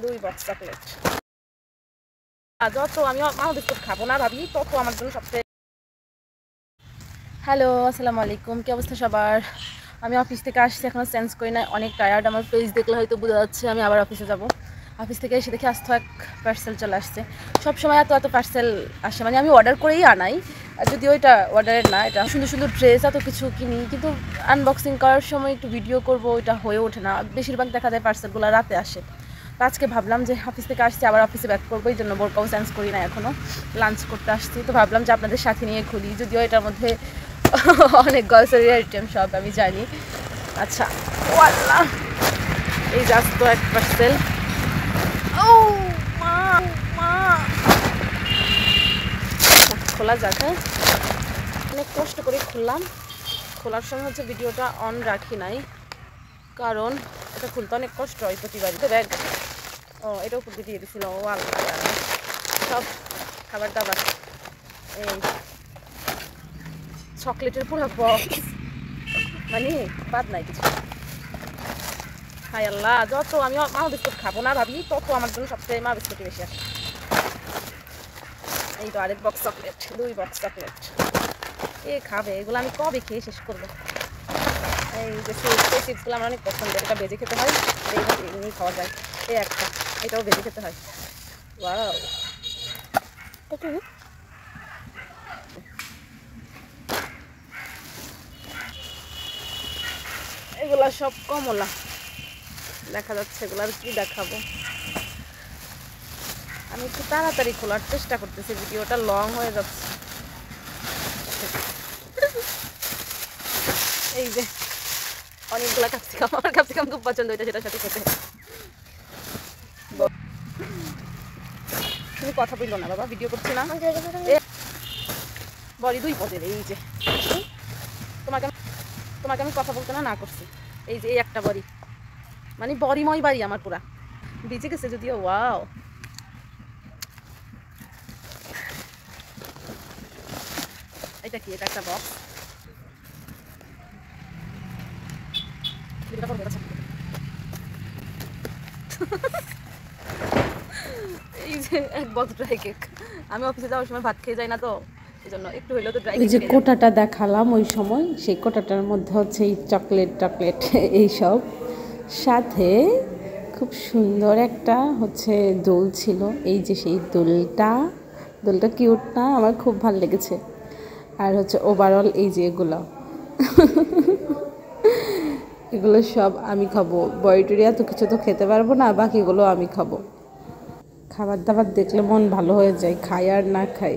2 box chocolate. যত আমি মাও বিস্কুট খাবো না ভাবি তত আমার জন্য সবচেয়ে। হ্যালো, আসসালামু আলাইকুম। কি অবস্থা সবার? আমি অফিস থেকে আসছি, এখনো চেঞ্জ করি না, অনেক টায়ার্ড। আমার ফেস দেখলে হয়তো বোঝা যাচ্ছে আমি আবার অফিসে যাব। অফিস থেকে এসে দেখি আস্ত এক পার্সেল চলে আসছে। সবসময় এত পার্সেল আসে, মানে আমি অর্ডার করেই আনাই, যদিও এটা অর্ডারের না। এটা সুন্দর সুন্দর ড্রেস এত কিছু কিনি, কিন্তু আনবক্সিং করার সময় একটু ভিডিও করব ওইটা হয়ে ওঠে না। বেশিরভাগ দেখা যায় পার্সেলগুলো রাতে আসে। তো আজকে ভাবলাম যে অফিস থেকে আসছি, আবার অফিসে ব্যাক করবো, এই জন্য বোরকাও চেঞ্জ করি না এখনও। লাঞ্চ করতে আসছি, তো ভাবলাম যে আপনাদের সাথে নিয়ে খুলি, যদিও এটার মধ্যে অনেক গ্রসারি আইটেম সব আমি জানি। আচ্ছা, ও আল্লাহ, এই জাস্ট তো এক পার্সেল। ও মা মা, খোলা যাক। হ্যাঁ, অনেক কষ্ট করে খুললাম। খোলার সময় হচ্ছে ভিডিওটা অন রাখি নাই, কারণ এটা খুলতে অনেক কষ্ট হয় প্রতিবারই। তো ব্যাগ, ও এটাও খুলতে দিয়ে দিছিল। ও আল্লাহ, সব খাবার দাবার, এই চকলেটের পুরো বক্স, মানে বাদ নাই কিছু। হাই আল্লাহ, যত আমি মা বিস্কুট খাবো না ভাবি তত আমার জন্য সবচেয়ে মা বিস্কুটই বেশি আসে। এই তো আরেক বক্স চকলেট, 2 বক্স চকলেট। এ খাবে এগুলো, আমি কবে খেয়ে শেষ করবো। এই যে চিপসগুলো আমার অনেক পছন্দের, এটা ভেজে খেতে হয়, এমনি খাওয়া যায়। এই একটা, এটাও ভেজে খেতে হয়। ওয়াও, এগুলা সব কমলা দেখা যাচ্ছে, এগুলো আর কি দেখাবো। আমি একটু তাড়াতাড়ি খোলার চেষ্টা করতেছি, ভিডিওটা লং হয়ে যাচ্ছে। এই যে অনেকগুলা ক্যাপসিকাম, আমার ক্যাপসিকাম খুব পছন্দ, এটা সেটার সাথে খেতে। তুমি কথা বললো না বাবা, ভিডিও করছি না। বড়ি 2 পদের, এই যে তোমাকে তোমাকে আমি কথা বলতে না করছি। এই যে এই একটা বড়ি, মানে বড়িময় বাড়ি আমার পুরা ভিজে গেছে যদিও। ওয়াও, এটা কি? এটা একটা বক্স। এই যে এক বক্স ড্রাই কেক। আমি অফিসে যাওয়ার সময় ভাত খেয়ে যাই না, তো এই জন্য একটু হইলেও তো ড্রাই কেক। ওই যে কোটাটা দেখালাম ওই সময়, সেই কোটাটার মধ্যে হচ্ছে এই চকলেট এইসব, সাথে খুব সুন্দর একটা হচ্ছে দোল ছিল। এই যে সেই দোলটা কিউট না? আমার খুব ভালো লেগেছে। আর হচ্ছে ওভারঅল এই যে এগুলো সব আমি খাবো। বড়িটরি এত কিছু তো খেতে পারবো না, বাকিগুলো আমি খাবো। খাবার দাবার দেখলে মন ভালো হয়ে যায়, খাই আর না খাই।